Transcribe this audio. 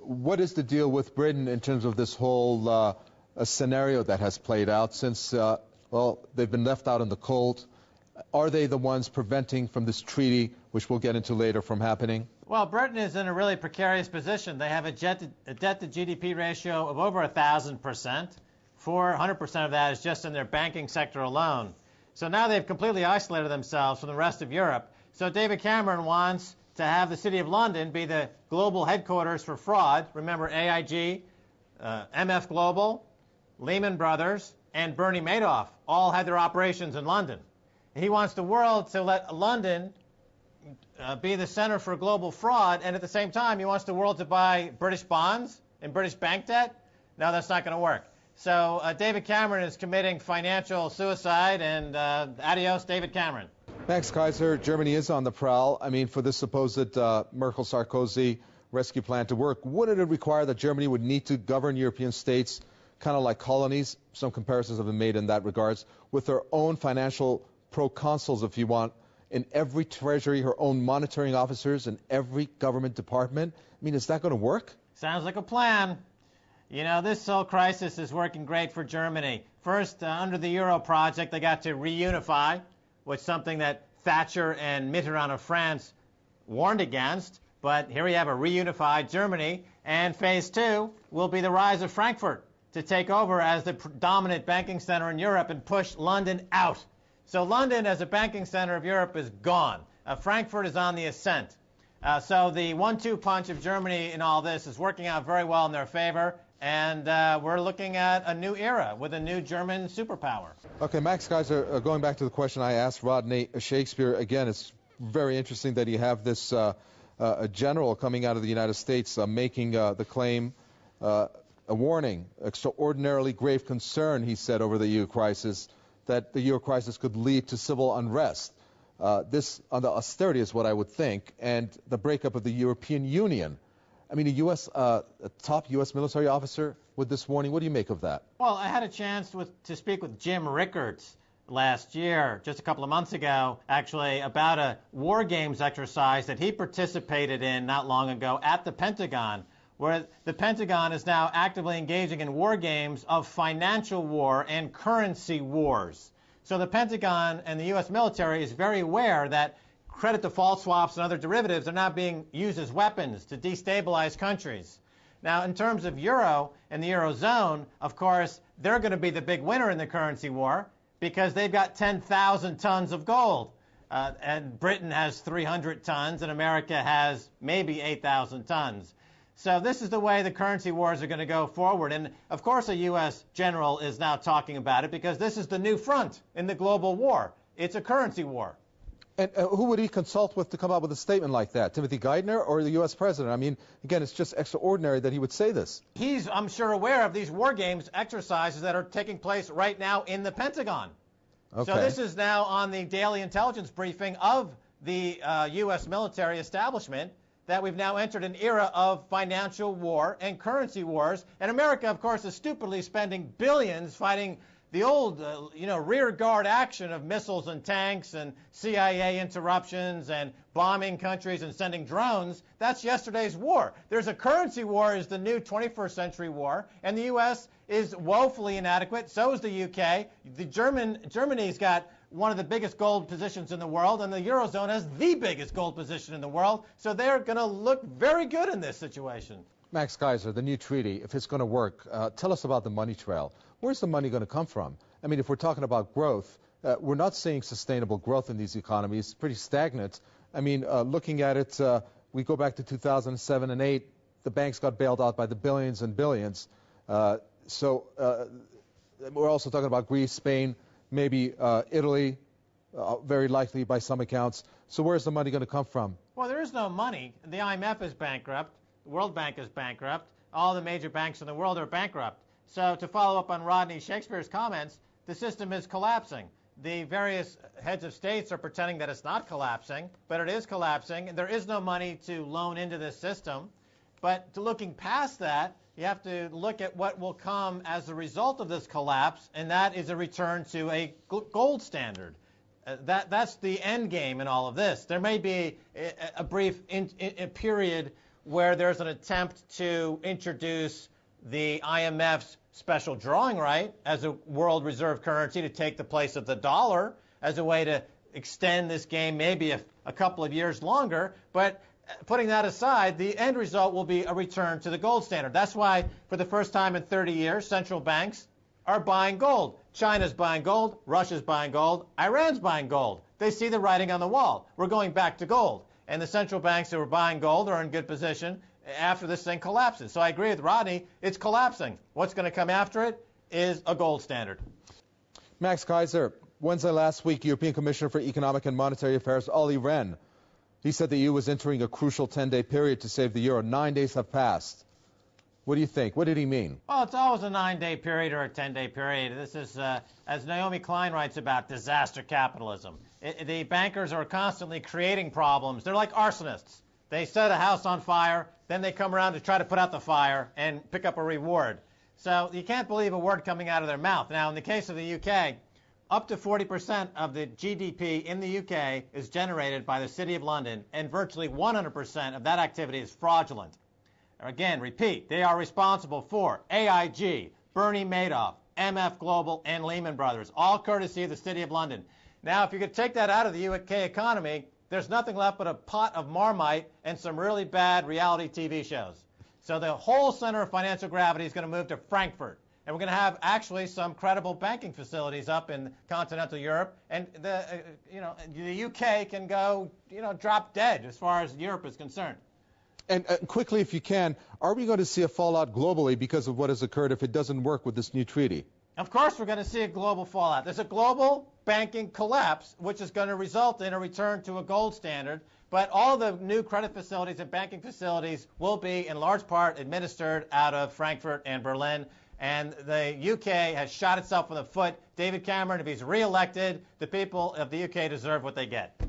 what is the deal with Britain in terms of this whole scenario that has played out since, well, they've been left out in the cold? Are they the ones preventing from this treaty, which we'll get into later, from happening? Well, Britain is in a really precarious position. They have a debt-to-GDP ratio of over 1,000%. 400% of that is just in their banking sector alone. So now they've completely isolated themselves from the rest of Europe. So David Cameron wants to have the City of London be the global headquarters for fraud. Remember AIG, MF Global, Lehman Brothers, and Bernie Madoff all had their operations in London. He wants the world to let London be the center for global fraud, and at the same time, he wants the world to buy British bonds and British bank debt. No, that's not going to work. So David Cameron is committing financial suicide, and adios, David Cameron. Max Keiser, Germany is on the prowl. I mean, for this supposed Merkel-Sarkozy rescue plan to work, wouldn't it require that Germany would need to govern European states kind of like colonies? Some comparisons have been made in that regards, with their own financial proconsuls, if you want, in every treasury, her own monitoring officers in every government department. I mean, is that going to work? Sounds like a plan. You know, this whole crisis is working great for Germany. First, under the Euro project, they got to reunify, which is something that Thatcher and Mitterrand of France warned against. But here we have a reunified Germany, and phase two will be the rise of Frankfurt to take over as the dominant banking center in Europe and push London out. So London as a banking center of Europe is gone. Frankfurt is on the ascent. So the 1-2 punch of Germany in all this is working out very well in their favor, and we're looking at a new era with a new German superpower. Okay, Max Keiser, going back to the question I asked Rodney Shakespeare, again, it's very interesting that you have this a general coming out of the United States making the claim, a warning, extraordinarily grave concern, he said, over the EU crisis, that the euro crisis could lead to civil unrest. This, on the austerity, is what I would think, and the breakup of the European Union. I mean, a top U.S. military officer with this warning, what do you make of that? Well, I had a chance to speak with Jim Rickards last year, just a couple of months ago, actually, about a war games exercise that he participated in not long ago at the Pentagon, where the Pentagon is now actively engaging in war games of financial war and currency wars. So the Pentagon and the U.S. military is very aware that credit default swaps and other derivatives are now being used as weapons to destabilize countries. Now, in terms of euro and the Eurozone, of course, they're going to be the big winner in the currency war because they've got 10,000 tons of gold. And Britain has 300 tons, and America has maybe 8,000 tons. So this is the way the currency wars are going to go forward. And, of course, a U.S. general is now talking about it because this is the new front in the global war. It's a currency war. And who would he consult with to come up with a statement like that? Timothy Geithner or the U.S. president? I mean, again, it's just extraordinary that he would say this. He's, I'm sure, aware of these war games exercises that are taking place right now in the Pentagon. Okay. So this is now on the daily intelligence briefing of the U.S. military establishment, that we've now entered an era of financial war and currency wars. And America, of course, is stupidly spending billions fighting the old, rear guard action of missiles and tanks and CIA interruptions and bombing countries and sending drones. That's yesterday's war. There's a currency war is the new 21st century war, and the U.S. is woefully inadequate. So is the UK. Germany's got one of the biggest gold positions in the world, and the Eurozone has the biggest gold position in the world. So they're going to look very good in this situation. Max Keiser, the new treaty, if it's going to work, tell us about the money trail. Where's the money going to come from? I mean, if we're talking about growth, we're not seeing sustainable growth in these economies. It's pretty stagnant. I mean, looking at it, we go back to 2007 and 8, the banks got bailed out by the billions and billions. So we're also talking about Greece, Spain, maybe Italy, very likely by some accounts. So where's the money going to come from? Well, there is no money. The IMF is bankrupt. The World Bank is bankrupt. All the major banks in the world are bankrupt. So to follow up on Rodney Shakespeare's comments, the system is collapsing. The various heads of states are pretending that it's not collapsing, but it is collapsing. There is no money to loan into this system. But to looking past that, you have to look at what will come as a result of this collapse, and that is a return to a gold standard. That's the end game in all of this. There may be a brief period where there's an attempt to introduce the IMF's special drawing right as a world reserve currency to take the place of the dollar as a way to extend this game maybe a couple of years longer. But putting that aside, the end result will be a return to the gold standard. That's why, for the first time in 30 years, central banks are buying gold. China's buying gold. Russia's buying gold. Iran's buying gold. They see the writing on the wall. We're going back to gold. And the central banks that were buying gold are in good position after this thing collapses. So I agree with Rodney. It's collapsing. What's going to come after it is a gold standard. Max Keiser, Wednesday last week, European Commissioner for Economic and Monetary Affairs, Olli Rehn, he said the EU was entering a crucial 10-day period to save the euro. 9 days have passed. What do you think? What did he mean? Well, it's always a 9-day period or a 10-day period. This is, as Naomi Klein writes about, disaster capitalism. The bankers are constantly creating problems. They're like arsonists. They set a house on fire, then they come around to try to put out the fire and pick up a reward. So you can't believe a word coming out of their mouth. Now, in the case of the UK, up to 40% of the GDP in the UK is generated by the City of London, and virtually 100% of that activity is fraudulent. Again, repeat, they are responsible for AIG, Bernie Madoff, MF Global, and Lehman Brothers, all courtesy of the City of London. Now, if you could take that out of the UK economy, there's nothing left but a pot of Marmite and some really bad reality TV shows. So the whole center of financial gravity is going to move to Frankfurt. And we're going to have actually some credible banking facilities up in continental Europe. And the UK can go, drop dead as far as Europe is concerned. And quickly, if you can, are we going to see a fallout globally because of what has occurred if it doesn't work with this new treaty? Of course we're going to see a global fallout. There's a global banking collapse, which is going to result in a return to a gold standard. But all the new credit facilities and banking facilities will be, in large part, administered out of Frankfurt and Berlin. And the UK has shot itself in the foot. David Cameron, if he's re-elected, the people of the UK deserve what they get.